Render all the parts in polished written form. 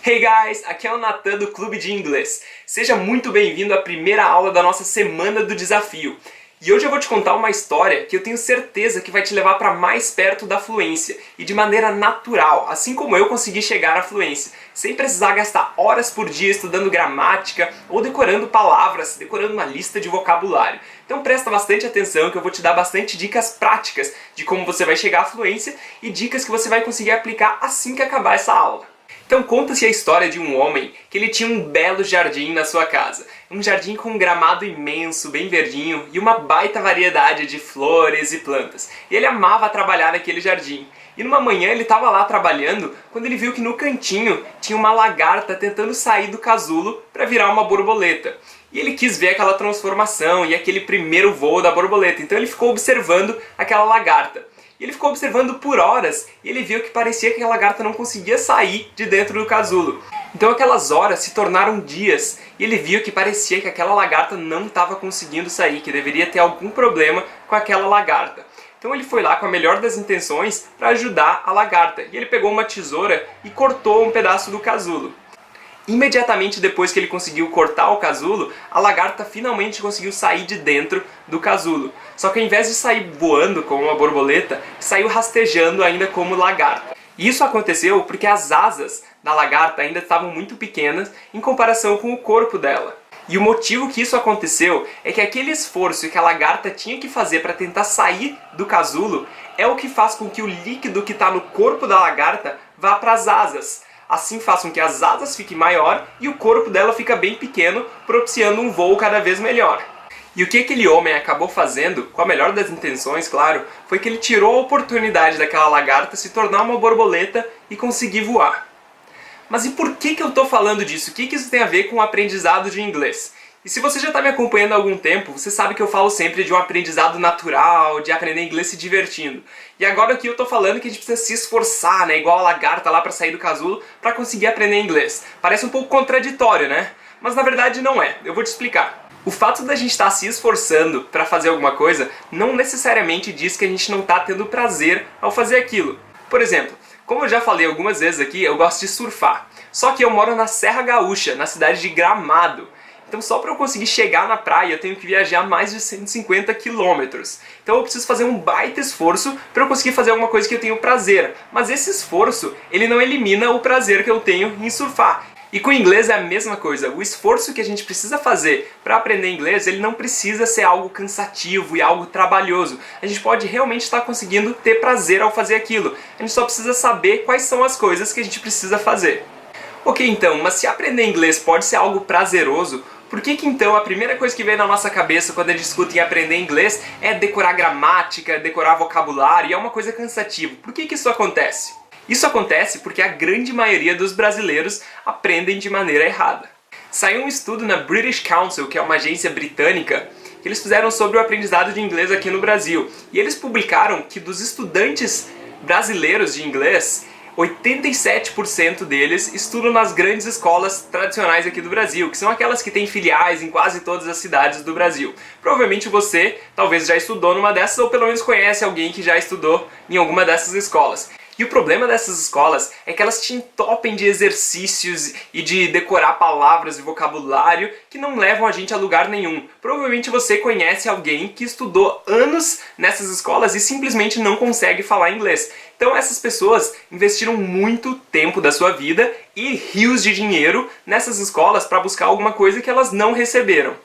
Hey guys, aqui é o Nathan do Clube de Inglês. Seja muito bem-vindo à primeira aula da nossa Semana do Desafio. E hoje eu vou te contar uma história que eu tenho certeza que vai te levar para mais perto da fluência e de maneira natural, assim como eu consegui chegar à fluência, sem precisar gastar horas por dia estudando gramática ou decorando palavras, decorando uma lista de vocabulário. Então presta bastante atenção que eu vou te dar bastante dicas práticas de como você vai chegar à fluência e dicas que você vai conseguir aplicar assim que acabar essa aula. Então conta-se a história de um homem que ele tinha um belo jardim na sua casa. Um jardim com um gramado imenso, bem verdinho, e uma baita variedade de flores e plantas. E ele amava trabalhar naquele jardim. E numa manhã ele estava lá trabalhando, quando ele viu que no cantinho tinha uma lagarta tentando sair do casulo para virar uma borboleta. E ele quis ver aquela transformação e aquele primeiro voo da borboleta, então ele ficou observando aquela lagarta. E ele ficou observando por horas e ele viu que parecia que a lagarta não conseguia sair de dentro do casulo. Então aquelas horas se tornaram dias e ele viu que parecia que aquela lagarta não estava conseguindo sair, que deveria ter algum problema com aquela lagarta. Então ele foi lá com a melhor das intenções para ajudar a lagarta. E ele pegou uma tesoura e cortou um pedaço do casulo. Imediatamente depois que ele conseguiu cortar o casulo, a lagarta finalmente conseguiu sair de dentro do casulo. Só que ao invés de sair voando como uma borboleta, saiu rastejando ainda como lagarta. E isso aconteceu porque as asas da lagarta ainda estavam muito pequenas em comparação com o corpo dela. E o motivo que isso aconteceu é que aquele esforço que a lagarta tinha que fazer para tentar sair do casulo é o que faz com que o líquido que está no corpo da lagarta vá para as asas. Assim faz com que as asas fiquem maior e o corpo dela fica bem pequeno, propiciando um voo cada vez melhor. E o que aquele homem acabou fazendo, com a melhor das intenções, claro, foi que ele tirou a oportunidade daquela lagarta se tornar uma borboleta e conseguir voar. Mas e por que eu estou falando disso? O que isso tem a ver com o aprendizado de inglês? E se você já está me acompanhando há algum tempo, você sabe que eu falo sempre de um aprendizado natural, de aprender inglês se divertindo. E agora aqui eu estou falando que a gente precisa se esforçar, né? Igual a lagarta lá para sair do casulo, para conseguir aprender inglês. Parece um pouco contraditório, né? Mas na verdade não é. Eu vou te explicar. O fato da gente estar se esforçando para fazer alguma coisa não necessariamente diz que a gente não está tendo prazer ao fazer aquilo. Por exemplo, como eu já falei algumas vezes aqui, eu gosto de surfar. Só que eu moro na Serra Gaúcha, na cidade de Gramado. Então só para eu conseguir chegar na praia eu tenho que viajar mais de 150 quilômetros. Então eu preciso fazer um baita esforço para eu conseguir fazer alguma coisa que eu tenho prazer. Mas esse esforço, ele não elimina o prazer que eu tenho em surfar. E com o inglês é a mesma coisa. O esforço que a gente precisa fazer para aprender inglês, ele não precisa ser algo cansativo e algo trabalhoso. A gente pode realmente estar conseguindo ter prazer ao fazer aquilo. A gente só precisa saber quais são as coisas que a gente precisa fazer. Ok, então, mas se aprender inglês pode ser algo prazeroso, por que então a primeira coisa que vem na nossa cabeça quando a gente discute em aprender inglês é decorar gramática, decorar vocabulário, e é uma coisa cansativa? Por que isso acontece? Isso acontece porque a grande maioria dos brasileiros aprendem de maneira errada. Saiu um estudo na British Council, que é uma agência britânica, que eles fizeram sobre o aprendizado de inglês aqui no Brasil. E eles publicaram que dos estudantes brasileiros de inglês, 87% deles estudam nas grandes escolas tradicionais aqui do Brasil, que são aquelas que têm filiais em quase todas as cidades do Brasil. Provavelmente você talvez já estudou numa dessas ou pelo menos conhece alguém que já estudou em alguma dessas escolas. E o problema dessas escolas é que elas te entopem de exercícios e de decorar palavras e vocabulário que não levam a gente a lugar nenhum. Provavelmente você conhece alguém que estudou anos nessas escolas e simplesmente não consegue falar inglês. Então essas pessoas investiram muito tempo da sua vida e rios de dinheiro nessas escolas para buscar alguma coisa que elas não receberam.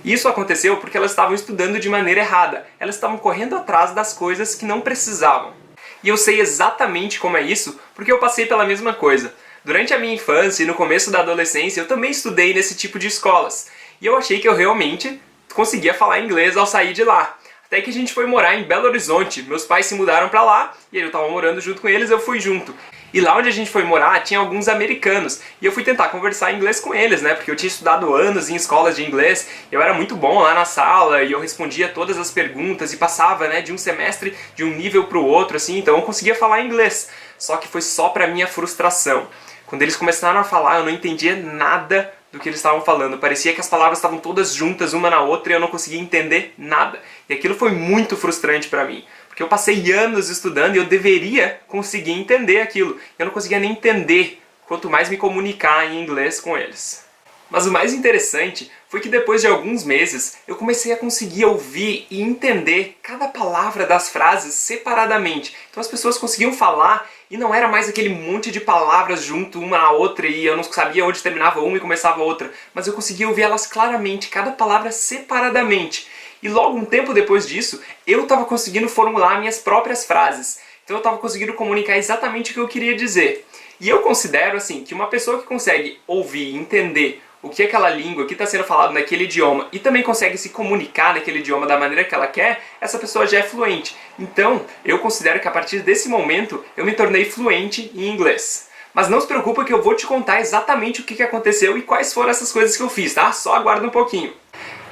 Isso aconteceu porque elas estavam estudando de maneira errada. Elas estavam correndo atrás das coisas que não precisavam. E eu sei exatamente como é isso, porque eu passei pela mesma coisa. Durante a minha infância e no começo da adolescência, eu também estudei nesse tipo de escolas. E eu achei que eu realmente conseguia falar inglês ao sair de lá. Até que a gente foi morar em Belo Horizonte. Meus pais se mudaram pra lá, e eu estava morando junto com eles, eu fui junto. E lá onde a gente foi morar, tinha alguns americanos. E eu fui tentar conversar inglês com eles, né? Porque eu tinha estudado anos em escolas de inglês. Eu era muito bom lá na sala, e eu respondia todas as perguntas, e passava, né, de um semestre, de um nível pro outro, assim. Então eu conseguia falar inglês. Só que foi só pra minha frustração. Quando eles começaram a falar, eu não entendia nada do que eles estavam falando. Parecia que as palavras estavam todas juntas uma na outra e eu não conseguia entender nada. E aquilo foi muito frustrante pra mim. Porque eu passei anos estudando e eu deveria conseguir entender aquilo. Eu não conseguia nem entender quanto mais me comunicar em inglês com eles. Mas o mais interessante foi que depois de alguns meses eu comecei a conseguir ouvir e entender cada palavra das frases separadamente. Então as pessoas conseguiam falar e não era mais aquele monte de palavras junto uma à outra e eu não sabia onde terminava uma e começava a outra, mas eu conseguia ouvir elas claramente, cada palavra separadamente. E logo um tempo depois disso, eu estava conseguindo formular minhas próprias frases. Então eu estava conseguindo comunicar exatamente o que eu queria dizer. E eu considero assim que uma pessoa que consegue ouvir e entender o que aquela língua, o que está sendo falado naquele idioma e também consegue se comunicar naquele idioma da maneira que ela quer, essa pessoa já é fluente. Então, eu considero que a partir desse momento eu me tornei fluente em inglês. Mas não se preocupa que eu vou te contar exatamente o que aconteceu e quais foram essas coisas que eu fiz, tá? Só aguarda um pouquinho.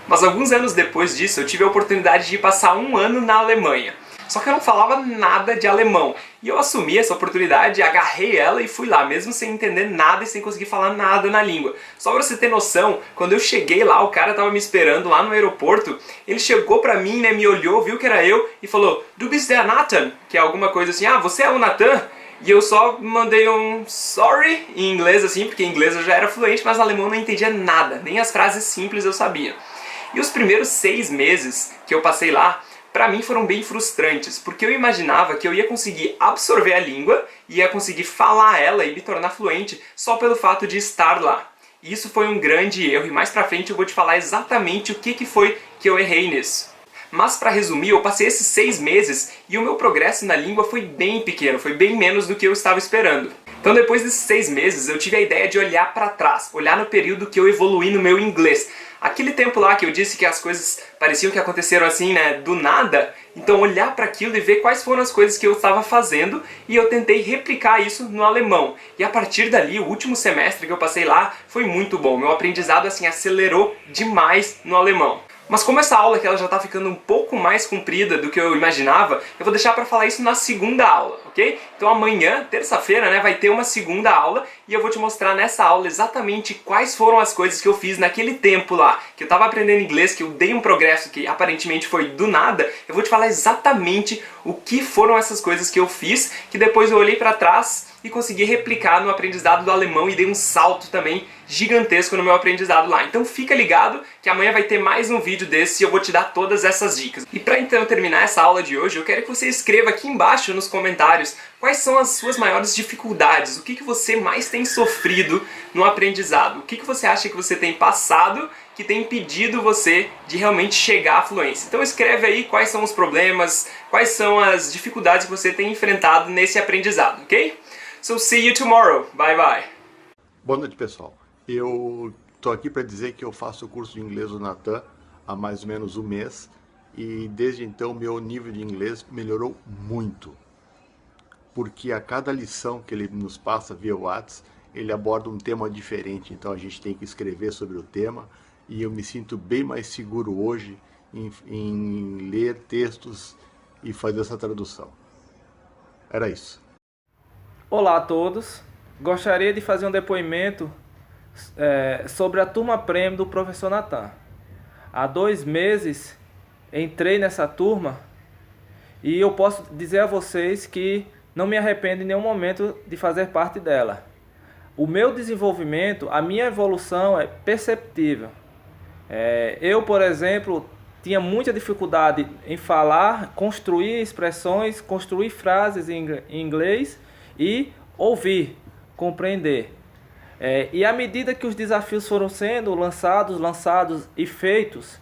Mas alguns anos depois disso, eu tive a oportunidade de passar um ano na Alemanha. Só que eu não falava nada de alemão. E eu assumi essa oportunidade, agarrei ela e fui lá, mesmo sem entender nada e sem conseguir falar nada na língua. Só pra você ter noção, quando eu cheguei lá, o cara tava me esperando lá no aeroporto, ele chegou pra mim, né, me olhou, viu que era eu e falou: "Du bist der Nathan", que é alguma coisa assim, "Ah, você é o Nathan?" E eu só mandei um sorry em inglês assim, porque em inglês eu já era fluente, mas no alemão eu não entendia nada, nem as frases simples eu sabia. E os primeiros 6 meses que eu passei lá, pra mim foram bem frustrantes, porque eu imaginava que eu ia conseguir absorver a língua, ia conseguir falar ela e me tornar fluente só pelo fato de estar lá. E isso foi um grande erro e mais pra frente eu vou te falar exatamente o que foi que eu errei nisso. Mas pra resumir, eu passei esses 6 meses e o meu progresso na língua foi bem pequeno, foi bem menos do que eu estava esperando. Então depois desses 6 meses eu tive a ideia de olhar pra trás, olhar no período que eu evoluí no meu inglês. Aquele tempo lá que eu disse que as coisas pareciam que aconteceram assim, né, do nada, então olhar para aquilo e ver quais foram as coisas que eu estava fazendo e eu tentei replicar isso no alemão. E a partir dali, o último semestre que eu passei lá foi muito bom, meu aprendizado assim acelerou demais no alemão. Mas como essa aula aqui ela já está ficando um pouco mais comprida do que eu imaginava, eu vou deixar para falar isso na segunda aula, ok? Então amanhã, terça-feira, né, vai ter uma segunda aula e eu vou te mostrar nessa aula exatamente quais foram as coisas que eu fiz naquele tempo lá, que eu estava aprendendo inglês, que eu dei um progresso que aparentemente foi do nada. Eu vou te falar exatamente o que foram essas coisas que eu fiz, que depois eu olhei para trás e consegui replicar no aprendizado do alemão e dei um salto também gigantesco no meu aprendizado lá. Então fica ligado que amanhã vai ter mais um vídeo desse e eu vou te dar todas essas dicas. E para então terminar essa aula de hoje, eu quero que você escreva aqui embaixo nos comentários quais são as suas maiores dificuldades, o que você mais tem sofrido no aprendizado, o que você acha que você tem passado que tem impedido você de realmente chegar à fluência. Então escreve aí quais são os problemas, quais são as dificuldades que você tem enfrentado nesse aprendizado, ok? So see you tomorrow. Bye bye. Boa noite, pessoal. Eu estou aqui para dizer que eu faço o curso de inglês do Nathan há mais ou menos um mês e desde então meu nível de inglês melhorou muito. Porque a cada lição que ele nos passa via WhatsApp, ele aborda um tema diferente, então a gente tem que escrever sobre o tema e eu me sinto bem mais seguro hoje em ler textos e fazer essa tradução. Era isso. Olá a todos, gostaria de fazer um depoimento sobre a turma Premium do professor Nathan. Há 2 meses entrei nessa turma e eu posso dizer a vocês que não me arrependo em nenhum momento de fazer parte dela. O meu desenvolvimento, a minha evolução é perceptível. Eu, por exemplo, tinha muita dificuldade em falar, construir expressões, construir frases em inglês e ouvir, compreender. E à medida que os desafios foram sendo lançados e feitos,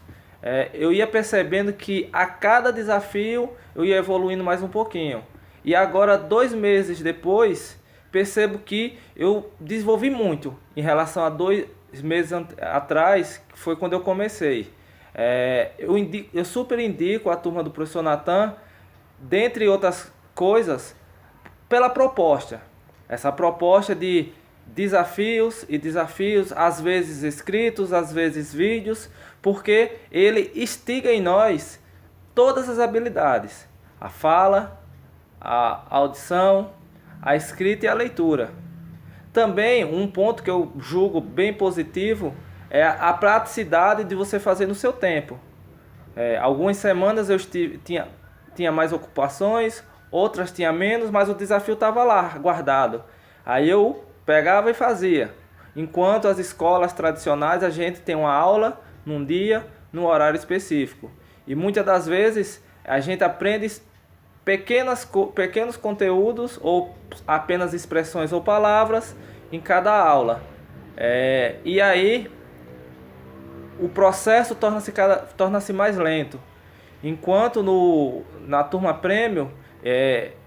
eu ia percebendo que a cada desafio eu ia evoluindo mais um pouquinho. E agora, 2 meses depois, percebo que eu desenvolvi muito em relação a 2 meses atrás, que foi quando eu comecei. Eu super indico a turma do professor Nathan, dentre outras coisas, pela proposta. Essa proposta de desafios, às vezes escritos, às vezes vídeos, porque ele instiga em nós todas as habilidades: a fala, a audição, a escrita e a leitura. Também um ponto que eu julgo bem positivo é a praticidade de você fazer no seu tempo. Algumas semanas eu tinha mais ocupações, outras tinha menos, mas o desafio estava lá, guardado. Aí eu pegava e fazia. Enquanto as escolas tradicionais a gente tem uma aula num dia, num horário específico. E muitas das vezes a gente aprende pequenos conteúdos ou apenas expressões ou palavras em cada aula. E aí o processo torna-se mais lento. Enquanto na turma Premium,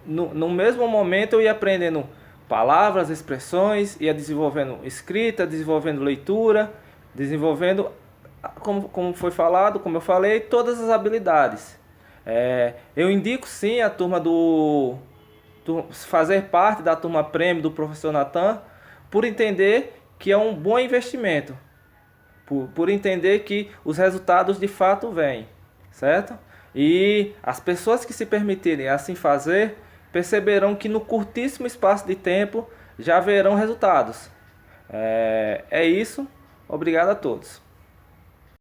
no mesmo momento eu ia aprendendo palavras, expressões, ia desenvolvendo escrita, desenvolvendo leitura, desenvolvendo, como foi falado, como eu falei, todas as habilidades. Eu indico sim a turma fazer parte da turma Premium do professor Natan, por entender que é um bom investimento, por entender que os resultados de fato vêm, certo? E as pessoas que se permitirem assim fazer, perceberão que no curtíssimo espaço de tempo já verão resultados. É isso, obrigado a todos.